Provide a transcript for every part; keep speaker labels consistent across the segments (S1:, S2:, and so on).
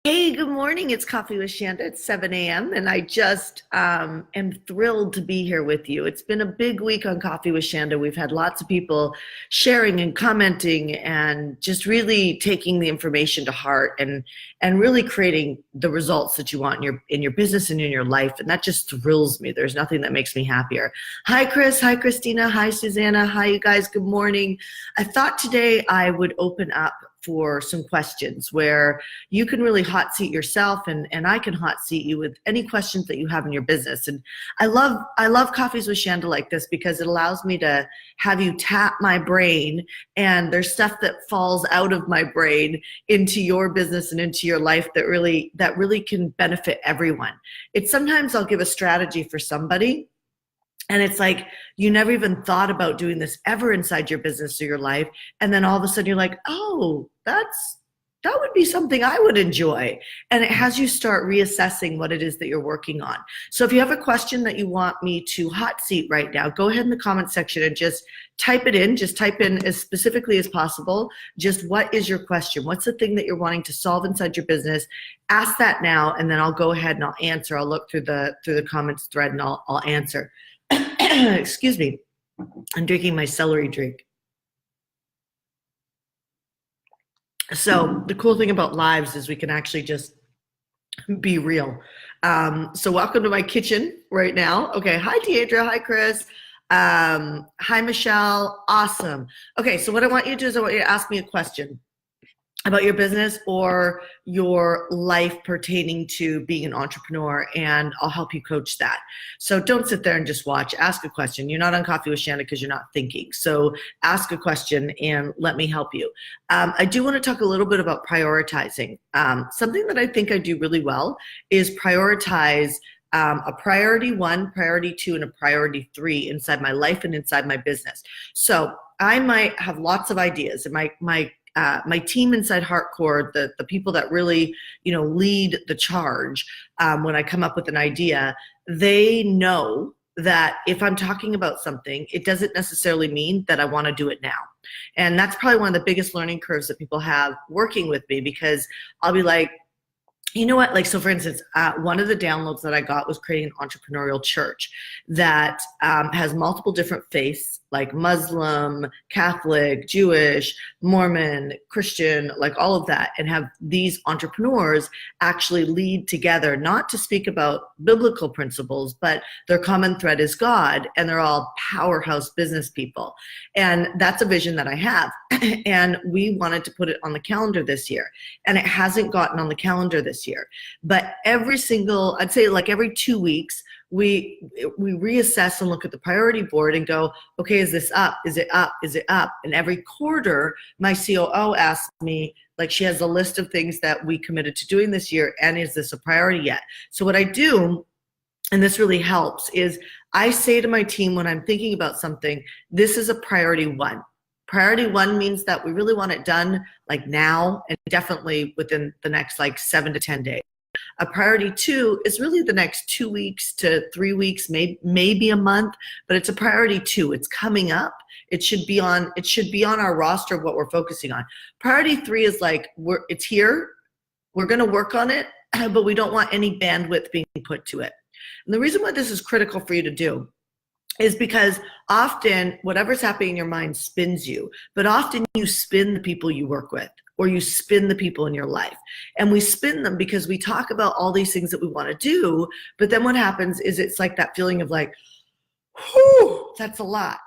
S1: Hey, good morning. It's Coffee with Shanda. It's 7 a.m. and I just am thrilled to be here with you. It's been a big week on Coffee with Shanda. We've had lots of people sharing and commenting and just really taking the information to heart and really creating the results that you want in your business and in your life. And that just thrills me. There's nothing that makes me happier. Hi, Chris. Hi, Christina. Hi, Susanna. Hi, you guys. Good morning. I thought today I would open up for some questions where you can really hot seat yourself and I can hot seat you with any questions that you have in your business. And I love Coffees with Shanda like this because it allows me to have you tap my brain, and there's stuff that falls out of my brain into your business and into your life that really can benefit everyone. It's sometimes I'll give a strategy for somebody and it's like you never even thought about doing this ever inside your business or your life. And then all of a sudden you're like, oh, that would be something I would enjoy. And it has you start reassessing what it is that you're working on. So if you have a question that you want me to hot seat right now, go ahead in the comment section and just type it in. Just type in as specifically as possible. Just what is your question? What's the thing that you're wanting to solve inside your business? Ask that now, and then I'll go ahead and I'll answer. I'll look through the comments thread and I'll answer. Excuse me. I'm drinking my celery drink. So the cool thing about lives is we can actually just be real. So welcome to my kitchen right now. Okay. Hi, Deidre. Hi, Chris. Hi, Michelle. Awesome. Okay. So what I want you to do is I want you to ask me a question about your business or your life pertaining to being an entrepreneur, and I'll help you coach that. So don't sit there and just watch. Ask a question. You're not on Coffee with Shanda because you're not thinking. So ask a question and let me help you. I do want to talk a little bit about prioritizing. Something that I think I do really well is prioritize a priority 1, priority 2, and a priority 3 inside my life and inside my business. So I might have lots of ideas, and my team inside Heartcore, the people that really, lead the charge when I come up with an idea, they know that if I'm talking about something, it doesn't necessarily mean that I want to do it now. And that's probably one of the biggest learning curves that people have working with me, because I'll be like, you know what? Like, so for instance, one of the downloads that I got was creating an entrepreneurial church that has multiple different faiths, like Muslim, Catholic, Jewish, Mormon, Christian, like all of that, and have these entrepreneurs actually lead together, not to speak about biblical principles, but their common thread is God, and they're all powerhouse business people. And that's a vision that I have. And we wanted to put it on the calendar this year, and it hasn't gotten on the calendar this year. But I'd say like every 2 weeks, we reassess and look at the priority board and go, okay, is this up? Is it up? Is it up? And every quarter, my COO asks me, like, she has a list of things that we committed to doing this year, and is this a priority yet? So what I do, and this really helps, is I say to my team when I'm thinking about something, this is a priority 1. Priority 1 means that we really want it done like now, and definitely within the next like 7 to 10 days. A priority 2 is really the next 2 weeks to 3 weeks, maybe a month, but it's a priority 2. It's coming up. It should be on our roster of what we're focusing on. Priority 3 is like, it's here. We're going to work on it, but we don't want any bandwidth being put to it. And the reason why this is critical for you to do is because often whatever's happening in your mind spins you, but often you spin the people you work with, or you spin the people in your life. And we spin them because we talk about all these things that we want to do, but then what happens is it's like that feeling of like, whew, that's a lot,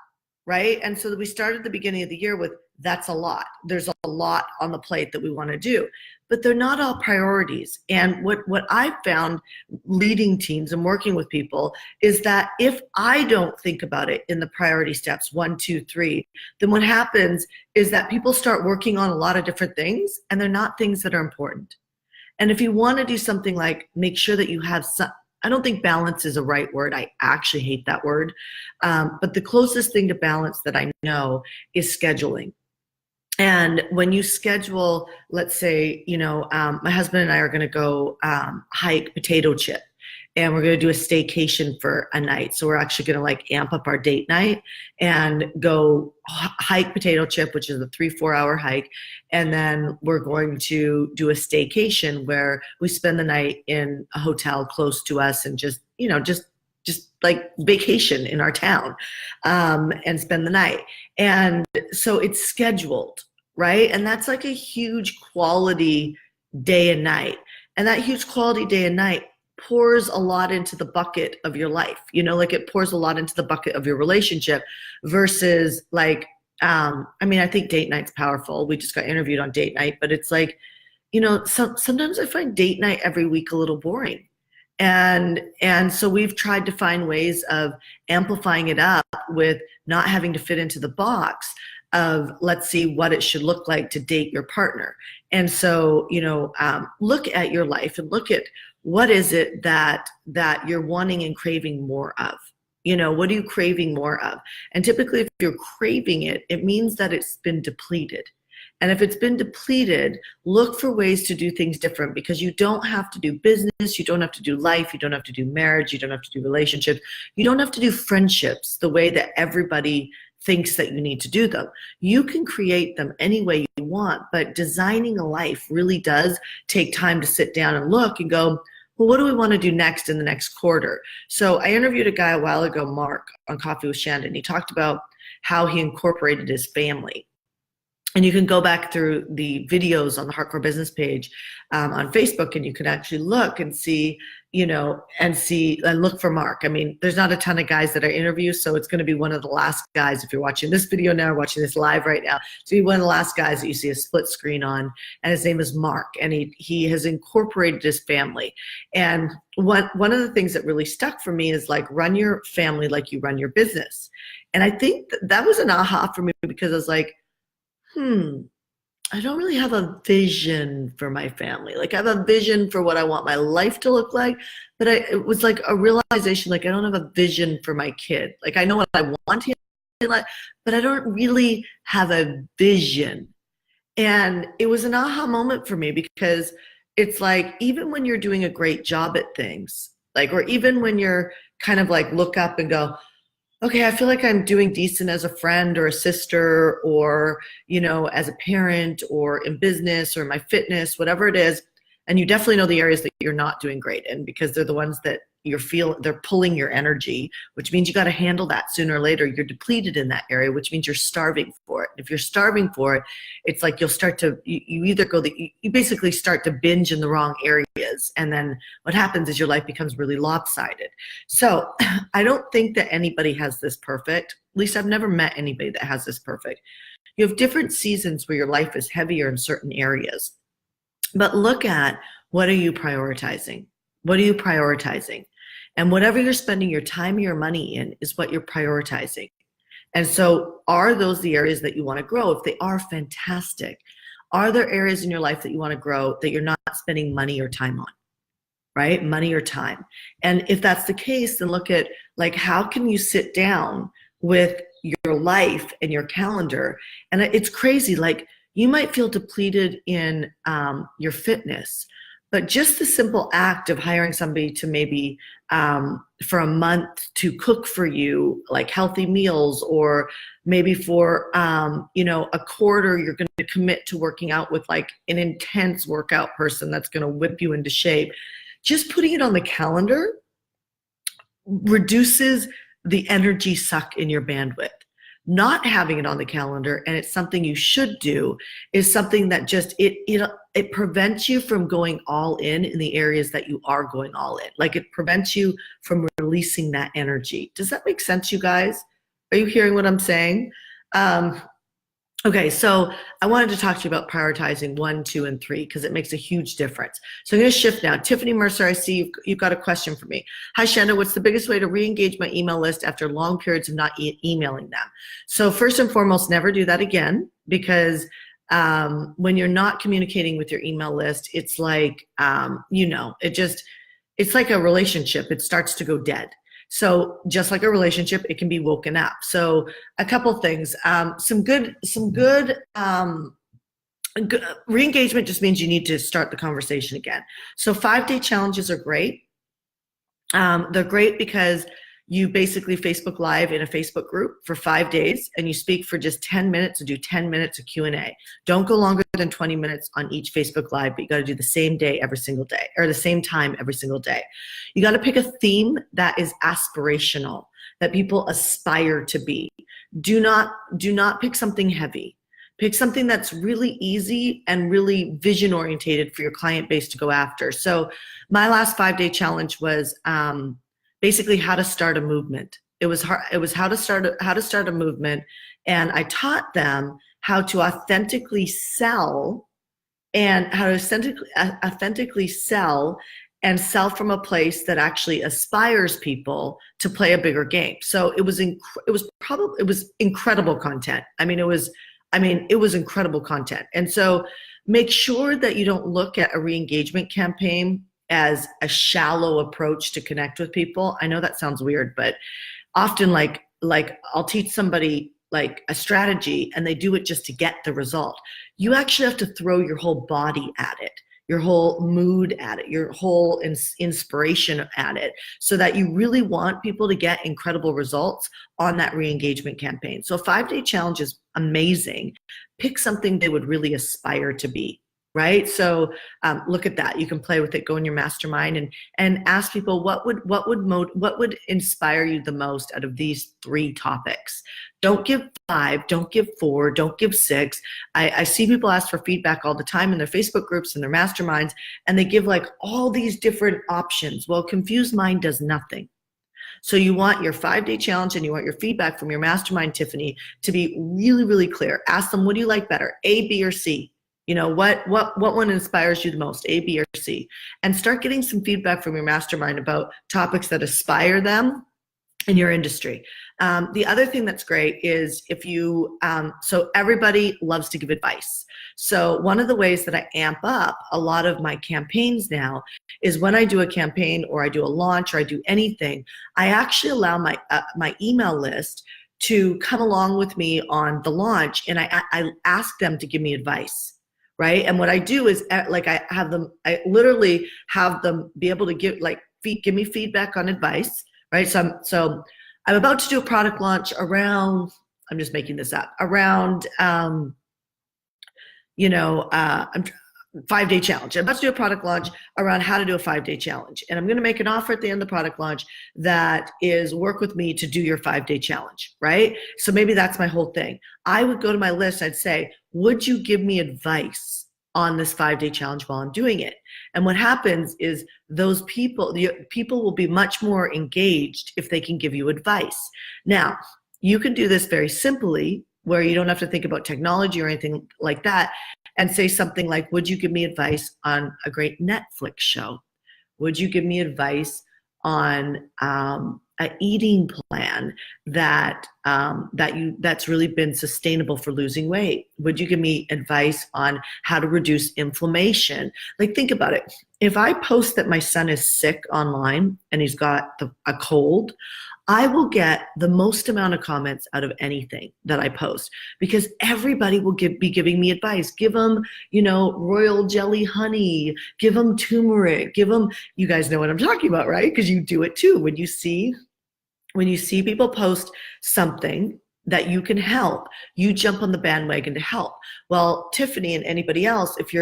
S1: right? And so we started the beginning of the year with, that's a lot. There's a lot on the plate that we want to do, but they're not all priorities. And what I've found leading teams and working with people is that if I don't think about it in the priority steps, 1, 2, 3, then what happens is that people start working on a lot of different things, and they're not things that are important. And if you want to do something like make sure that you have some, I don't think balance is a right word. I actually hate that word. But the closest thing to balance that I know is scheduling. And when you schedule, let's say, my husband and I are going to go hike Potato Chip. and we're going to do a staycation for a night. So we're actually going to like amp up our date night and go hike Potato Chip, which is a 3-4 hour hike. And then we're going to do a staycation where we spend the night in a hotel close to us and just, just like vacation in our town, and spend the night. And so it's scheduled, right? And that's like a huge quality day and night. And that huge quality day and night pours a lot into the bucket of your life, like it pours a lot into the bucket of your relationship versus like, I think date night's powerful. We just got interviewed on date night, but it's like, sometimes I find date night every week a little boring. And so we've tried to find ways of amplifying it up with not having to fit into the box of, let's see what it should look like to date your partner. And so, look at your life and look at what is it that you're wanting and craving more of. What are you craving more of? And typically if you're craving it, it means that it's been depleted. And if it's been depleted, look for ways to do things different, because you don't have to do business, you don't have to do life, you don't have to do marriage, you don't have to do relationships, you don't have to do friendships the way that everybody thinks that you need to do them. You can create them any way you want, but designing a life really does take time to sit down and look and go, well, what do we want to do next in the next quarter? So I interviewed a guy a while ago, Mark, on Coffee with Shanda, and he talked about how he incorporated his family. And you can go back through the videos on the Hardcore Business page on Facebook, and you can actually look and see, and look for Mark. I mean, there's not a ton of guys that I interview, so it's going to be one of the last guys. If you're watching this video now, or watching this live right now, it's going to be one of the last guys that you see a split screen on, and his name is Mark, and he has incorporated his family. And one of the things that really stuck for me is like, run your family like you run your business. And I think that was an aha for me, because I was like, I don't really have a vision for my family. Like, I have a vision for what I want my life to look like, but it was like a realization, like, I don't have a vision for my kid. Like, I know what I want him to like, but I don't really have a vision. And it was an aha moment for me, because it's like, even when you're doing a great job at things, like, or even when you're kind of like look up and go, okay, I feel like I'm doing decent as a friend or a sister, or, as a parent, or in business, or my fitness, whatever it is. And you definitely know the areas that you're not doing great in, because they're the ones that they're pulling your energy, which means you got to handle that sooner or later. You're depleted in that area, which means you're starving for it. If you're starving for it, it's like you'll start to, you basically start to binge in the wrong areas. And then what happens is your life becomes really lopsided. So I don't think that anybody has this perfect. At least I've never met anybody that has this perfect. You have different seasons where your life is heavier in certain areas. But look at, what are you prioritizing? What are you prioritizing? And whatever you're spending your time or your money in is what you're prioritizing. And so are those the areas that you want to grow? If they are, fantastic. Are there areas in your life that you want to grow that you're not spending money or time on? Right? Money or time. And if that's the case, then look at, like, how can you sit down with your life and your calendar? And it's crazy. Like, you might feel depleted in your fitness, but just the simple act of hiring somebody to maybe for a month to cook for you, like healthy meals, or maybe for a quarter you're going to commit to working out with like an intense workout person that's going to whip you into shape. Just putting it on the calendar reduces the energy suck in your bandwidth. Not having it on the calendar, and it's something you should do, is something that just it prevents you from going all in the areas that you are going all in. Like, it prevents you from releasing that energy. Does that make sense, you guys? Are you hearing what I'm saying? Okay, so I wanted to talk to you about prioritizing 1, 2, and 3, because it makes a huge difference. So I'm going to shift now. Tiffany Mercer, I see you've got a question for me. Hi, Shanda, what's the biggest way to re-engage my email list after long periods of not emailing them? So first and foremost, never do that again, because when you're not communicating with your email list, it's like, it's like a relationship. It starts to go dead. So just like a relationship, it can be woken up. So a couple things, some good re-engagement just means you need to start the conversation again. So 5-day challenges are great. They're great because you basically Facebook Live in a Facebook group for 5 days, and you speak for just 10 minutes and do 10 minutes of Q&A. Don't go longer than 20 minutes on each Facebook Live, but you got to do the same day every single day, or the same time every single day. You got to pick a theme that is aspirational, that people aspire to be. Do not pick something heavy. Pick something that's really easy and really vision orientated for your client base to go after. So my last 5-day challenge was basically how to start a movement. It was how to start a movement, and I taught them how to authentically sell and from a place that actually aspires people to play a bigger game. So it was incredible content. I mean, it was incredible content. And so make sure that you don't look at a re-engagement campaign as a shallow approach to connect with people. I know that sounds weird, but often like I'll teach somebody like a strategy and they do it just to get the result. You actually have to throw your whole body at it, your whole mood at it, your whole inspiration at it, so that you really want people to get incredible results on that re-engagement campaign. So 5-day challenge is amazing. Pick something they would really aspire to be, right? So look at that. You can play with it, go in your mastermind and ask people what would inspire you the most out of these 3 topics. Don't give 5, don't give 4, don't give 6. I see people ask for feedback all the time in their Facebook groups and their masterminds, and they give like all these different options. Well, confused mind does nothing. So you want your 5-day challenge and you want your feedback from your mastermind, Tiffany, to be really, really clear. Ask them, what do you like better, A, B, or C? You know, what one inspires you the most, A, B, or C? And start getting some feedback from your mastermind about topics that aspire them in your industry. The other thing that's great is if you, so everybody loves to give advice. So one of the ways that I amp up a lot of my campaigns now is when I do a campaign or I do a launch or I do anything, I actually allow my email list to come along with me on the launch, and I ask them to give me advice. Right. And what I do is like I literally have them be able to give me feedback on advice. Right. So I'm about to do a product launch around, I'm just making this up, around, 5-day challenge. I'm about to do a product launch around how to do a 5-day challenge. And I'm going to make an offer at the end of the product launch that is work with me to do your 5-day challenge, right? So maybe that's my whole thing. I would go to my list, I'd say, would you give me advice on this 5-day challenge while I'm doing it? And what happens is those people will be much more engaged if they can give you advice. Now, you can do this very simply where you don't have to think about technology or anything like that, and say something like, would you give me advice on a great Netflix show? Would you give me advice on an eating plan that's really been sustainable for losing weight? Would you give me advice on how to reduce inflammation? Like, think about it. If I post that my son is sick online and he's got a cold, I will get the most amount of comments out of anything that I post, because everybody will be giving me advice. Give them, royal jelly honey, give them turmeric, you guys know what I'm talking about, right? Because you do it too. When you see people post something that you can help, you jump on the bandwagon to help. Well, Tiffany and anybody else, if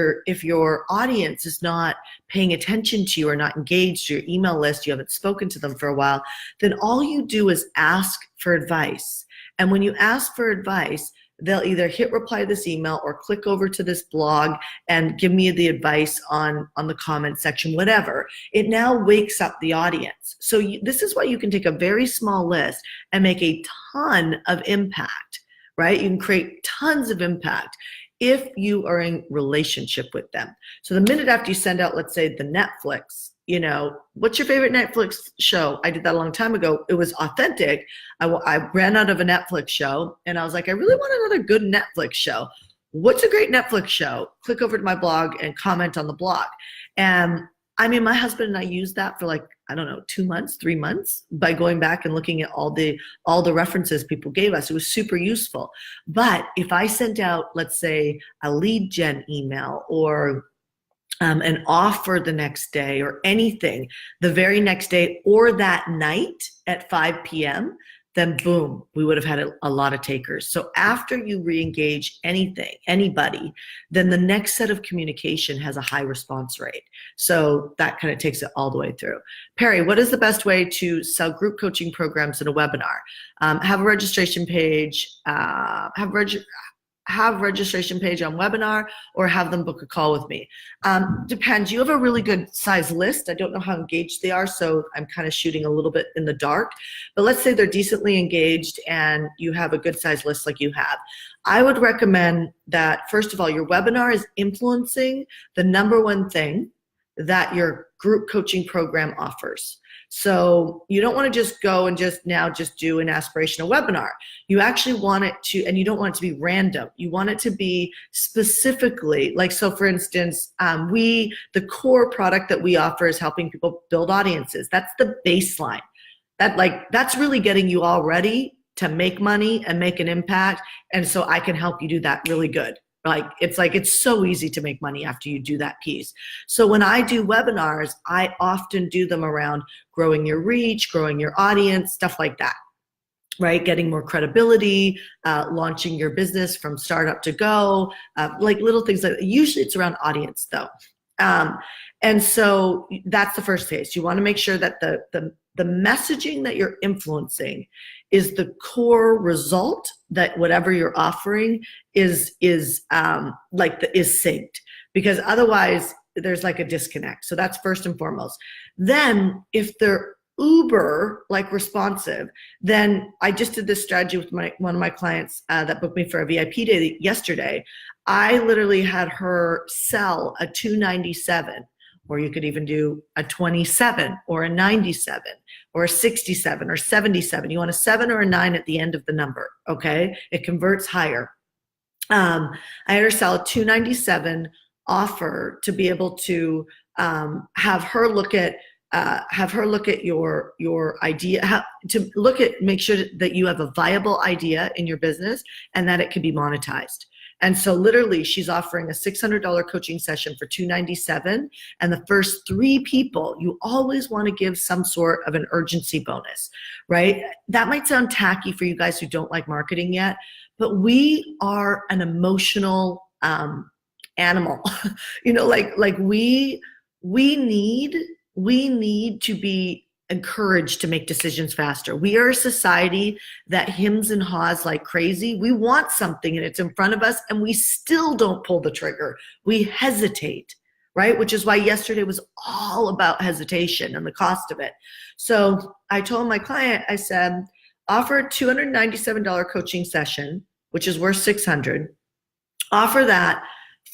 S1: your audience is not paying attention to you or not engaged to your email list, you haven't spoken to them for a while, then all you do is ask for advice. And when you ask for advice, they'll either hit reply to this email or click over to this blog and give me the advice on the comment section, whatever. It now wakes up the audience. So this is why you can take a very small list and make a ton of impact, right? You can create tons of impact if you are in relationship with them. So the minute after you send out, let's say, the Netflix, what's your favorite Netflix show? I did that a long time ago. It was authentic. I ran out of a Netflix show and I was like, I really want another good Netflix show. What's a great Netflix show? Click over to my blog and comment on the blog. And I mean, my husband and I used that for 2 months, 3 months, by going back and looking at all the references people gave us. It was super useful. But if I sent out, let's say, a lead gen email or an offer the next day or anything the very next day or that night at 5 p.m., then boom, we would have had a lot of takers. So after you re-engage anybody, then the next set of communication has a high response rate. So that kind of takes it all the way through. Perry, what is the best way to sell group coaching programs in a webinar? Have a registration page, have registration page on webinar, or have them book a call with me. Depends. You have a really good size list. I don't know how engaged they are, so I'm kind of shooting a little bit in the dark. But let's say they're decently engaged and you have a good size list like you have. I would recommend that, first of all, your webinar is influencing the number one thing that your group coaching program offers. So you don't want to just go and just do an aspirational webinar. You actually want it to, and you don't want it to be random. You want it to be specifically, like, so for instance, the core product that we offer is helping people build audiences. That's the baseline. That's really getting you all ready to make money and make an impact. And so I can help you do that really good. It's so easy to make money after you do that piece. So when I do webinars, I often do them around growing your reach, growing your audience, stuff like that, right? Getting more credibility, launching your business from startup to go, like little things like that. Usually it's around audience though. And so that's the first phase. You want to make sure that the messaging that you're influencing is the core result, that whatever you're offering is synced, because otherwise there's like a disconnect. So that's first and foremost. Then if they're uber responsive, then I just did this strategy with one of my clients that booked me for a VIP day yesterday. I literally had her sell a 297, or you could even do a 27 or a 97 or a 67 or 77. You want a 7 or a 9 at the end of the number, okay? It converts higher. I had her sell a 297 offer to be able to have her look at your idea, make sure that you have a viable idea in your business and that it can be monetized. And so literally she's offering a $600 coaching session for $297. And the first 3 people, you always want to give some sort of an urgency bonus, right? That might sound tacky for you guys who don't like marketing yet, but we are an emotional animal. We need to be encouraged to make decisions faster. We are a society that hems and haws like crazy. We want something and it's in front of us and we still don't pull the trigger. We hesitate, right? Which is why yesterday was all about hesitation and the cost of it. So I told my client, I said, offer a $297 coaching session, which is worth $600. Offer that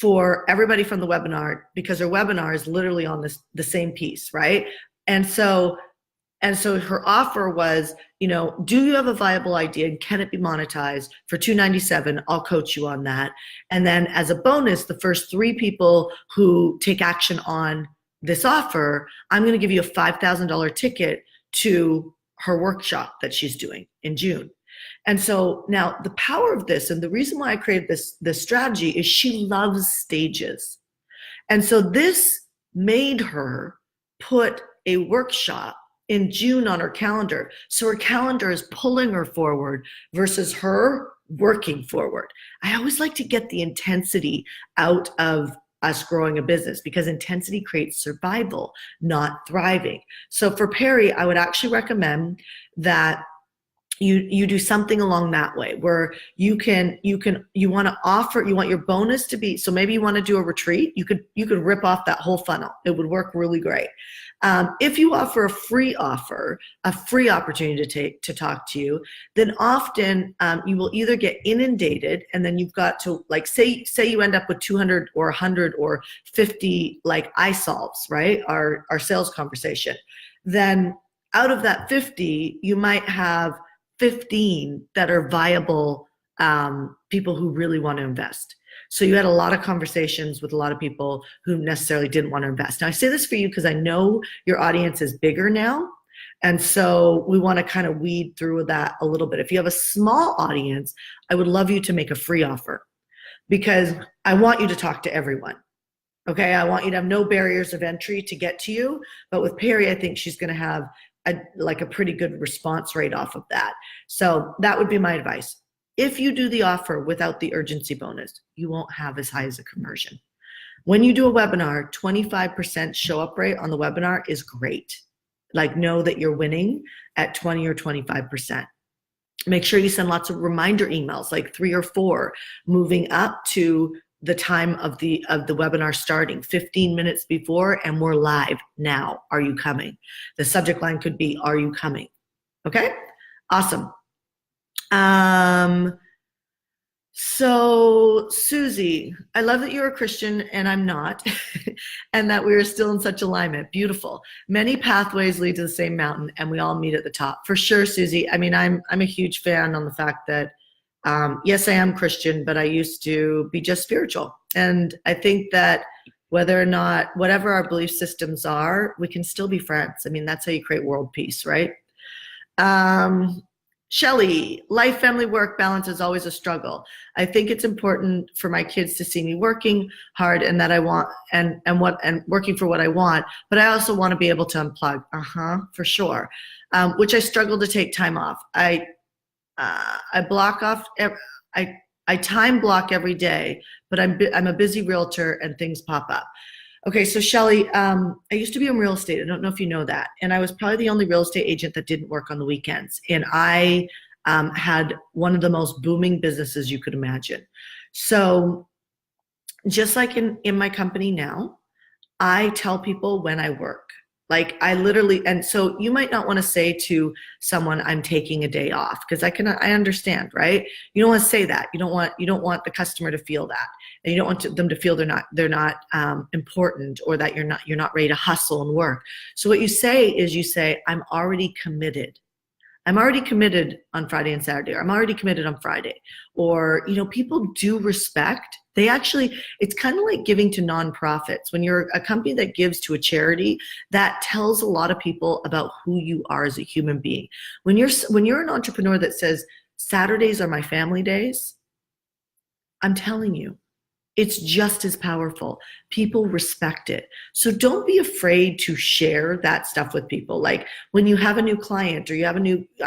S1: for everybody from the webinar, because her webinar is literally on the same piece, right? And so her offer was, do you have a viable idea? Can it be monetized? For $297, I'll coach you on that. And then as a bonus, the first 3 people who take action on this offer, I'm going to give you a $5,000 ticket to her workshop that she's doing in June. And so now the power of this, and the reason why I created this strategy, is she loves stages. And so this made her put a workshop in June on her calendar. So her calendar is pulling her forward versus her working forward. I always like to get the intensity out of us growing a business, because intensity creates survival, not thriving. So for Perry, I would actually recommend that you do something along that way, where you want to offer, you want your bonus to be, so maybe you want to do a retreat, you could rip off that whole funnel. It would work really great. If you offer a free opportunity to talk to you, then often you will either get inundated, and then you've got to, like, say you end up with 200 or 100 or 50 I solves, right? Our sales conversation. Then out of that 50, you might have 15 that are viable people who really want to invest. So you had a lot of conversations with a lot of people who necessarily didn't want to invest. Now I say this for you because I know your audience is bigger now. And so we want to kind of weed through that a little bit. If you have a small audience, I would love you to make a free offer, because I want you to talk to everyone. Okay, I want you to have no barriers of entry to get to you. But with Perry, I think she's going to have a pretty good response rate off of that. So that would be my advice. If you do the offer without the urgency bonus, you won't have as high as a conversion. When you do a webinar, 25% show up rate on the webinar is great. Like, know that you're winning at 20 or 25%. Make sure you send lots of reminder emails, like 3 or 4, moving up to the time of the webinar starting, 15 minutes before, and we're live now. Are you coming? The subject line could be, are you coming? Okay, awesome. So Susie, I love that you're a Christian and I'm not, and that we are still in such alignment. Beautiful. Many pathways lead to the same mountain and we all meet at the top. For sure, Susie. I mean, I'm a huge fan on the fact that, yes, I am Christian, but I used to be just spiritual. And I think that whether or not, whatever our belief systems are, we can still be friends. I mean, that's how you create world peace, right? Shelly, life, family, work balance is always a struggle. I think it's important for my kids to see me working hard and that I want and working for what I want, but I also want to be able to unplug. For sure. Which I struggle to take time off. I block off. I time block every day, but I'm a busy realtor and things pop up. Okay, so Shelly, I used to be in real estate. I don't know if you know that. And I was probably the only real estate agent that didn't work on the weekends. And I had one of the most booming businesses you could imagine. So just like in my company now, I tell people when I work. Like I literally, and so you might not want to say to someone, I'm taking a day off, because I understand, right? You don't want to say that. You don't want the customer to feel that. And you don't want them to feel they're not important, or that you're not ready to hustle and work. So what you say is I'm already committed. I'm already committed on Friday and Saturday, or I'm already committed on Friday. Or, people do respect. It's kind of like giving to nonprofits. When you're a company that gives to a charity, that tells a lot of people about who you are as a human being. When you're an entrepreneur that says, Saturdays are my family days, I'm telling you, it's just as powerful. People respect it. So don't be afraid to share that stuff with people. Like when you have a new client or you have a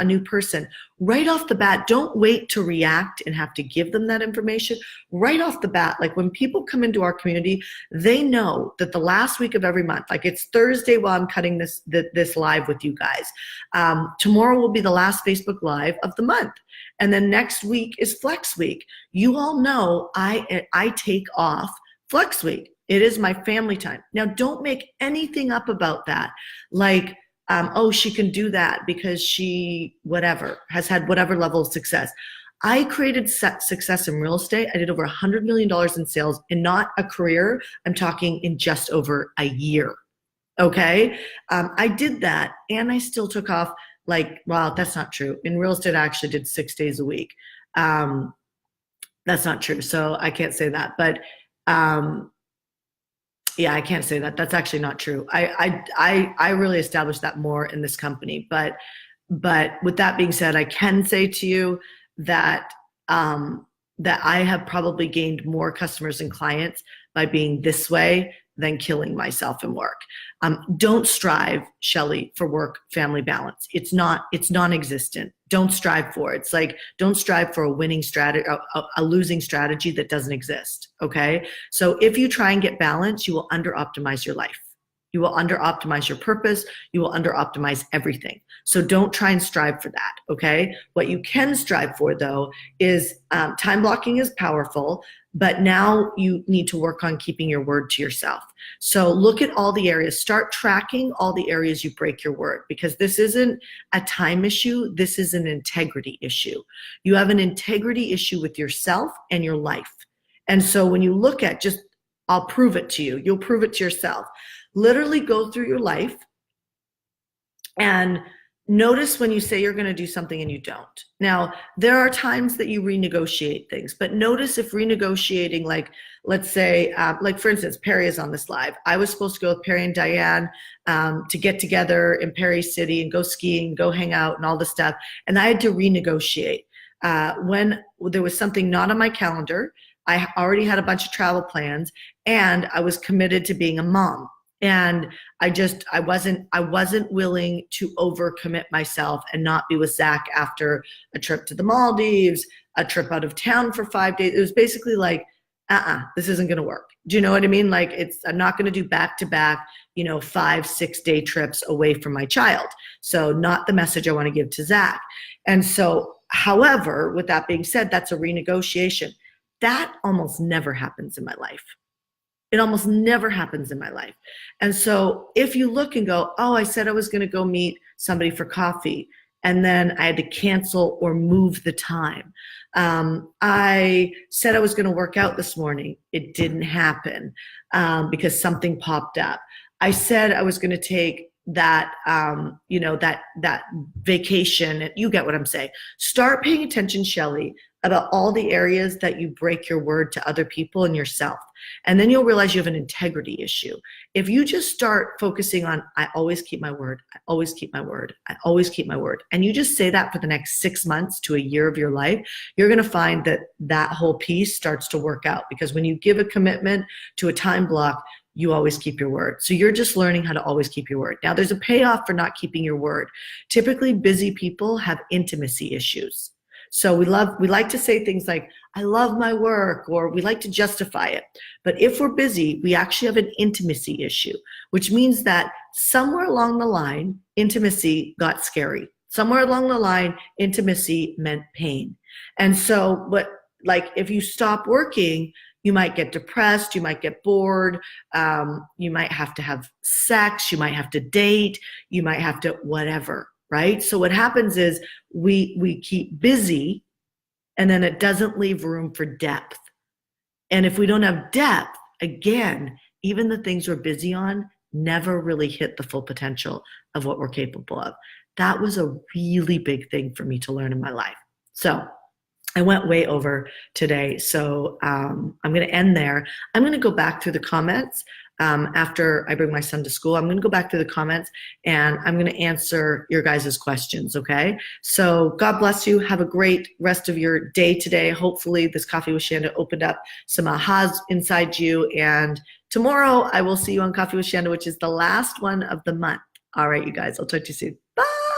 S1: new person, right off the bat, don't wait to react and have to give them that information. Right off the bat, like when people come into our community, they know that the last week of every month, like it's Thursday while I'm cutting this live with you guys. Tomorrow will be the last Facebook Live of the month. And then next week is Flex Week. You all know I take off Flex Week. It is my family time. Now, don't make anything up about that. Like, she can do that because she, has had whatever level of success. I created success in real estate. I did over $100 million in sales in not a career. I'm talking in just over a year. Okay. I did that and I still took off. That's not true. In real estate, I actually did 6 days a week. That's not true. So I can't say that, but, I can't say that. That's actually not true. I really established that more in this company, but with that being said, I can say to you that, that I have probably gained more customers and clients by being this way than killing myself in work. Don't strive, Shelly, for work-family balance. It's non-existent. Don't strive for it. It's like, don't strive for a winning strategy, a losing strategy that doesn't exist, okay? So if you try and get balance, you will under-optimize your life. You will under-optimize your purpose. You will under-optimize everything. So don't try and strive for that, okay? What you can strive for, though, is time blocking is powerful, but now you need to work on keeping your word to yourself. So look at all the areas. Start tracking all the areas you break your word, because this isn't a time issue. This is an integrity issue. You have an integrity issue with yourself and your life. And so when you look at I'll prove it to you. You'll prove it to yourself. Literally go through your life and notice when you say you're going to do something and you don't. Now, there are times that you renegotiate things, but notice if renegotiating, like, let's say, like for instance, Perry is on this live. I was supposed to go with Perry and Diane to get together in Perry City and go skiing, go hang out and all this stuff. And I had to renegotiate when there was something not on my calendar I already had a bunch of travel plans, and I was committed to being a mom. And I wasn't willing to overcommit myself and not be with Zach after a trip to the Maldives, a trip out of town for 5 days. It was basically like, this isn't going to work. Do you know what I mean? Like, I'm not going to do back to back, 5-6 day trips away from my child. So not the message I want to give to Zach. And so, however, with that being said, that's a renegotiation. That almost never happens in my life. It almost never happens in my life. And so if you look and go, oh, I said I was going to go meet somebody for coffee, and then I had to cancel or move the time. I said I was going to work out this morning. It didn't happen because something popped up. I said I was going to take that, that vacation. You get what I'm saying. Start paying attention, Shelley, about all the areas that you break your word to other people and yourself. And then you'll realize you have an integrity issue. If you just start focusing on, I always keep my word, I always keep my word, I always keep my word, and you just say that for the next 6 months to a year of your life, you're going to find that that whole piece starts to work out. Because when you give a commitment to a time block, you always keep your word. So you're just learning how to always keep your word. Now, there's a payoff for not keeping your word. Typically, busy people have intimacy issues. So we like to say things like, I love my work, or we like to justify it. But if we're busy, we actually have an intimacy issue, which means that somewhere along the line, intimacy got scary. Somewhere along the line, intimacy meant pain. And so, if you stop working, you might get depressed, you might get bored, you might have to have sex, you might have to date, you might have to whatever. Right? So what happens is we keep busy, and then it doesn't leave room for depth. And if we don't have depth, again, even the things we're busy on never really hit the full potential of what we're capable of. That was a really big thing for me to learn in my life. So I went way over today. So I'm going to end there. I'm going to go back through the comments. After I bring my son to school, I'm going to go back to the comments and I'm going to answer your guys' questions, okay? So God bless you. Have a great rest of your day today. Hopefully this Coffee with Shanda opened up some ahas inside you. And tomorrow I will see you on Coffee with Shanda, which is the last one of the month. All right, you guys, I'll talk to you soon. Bye.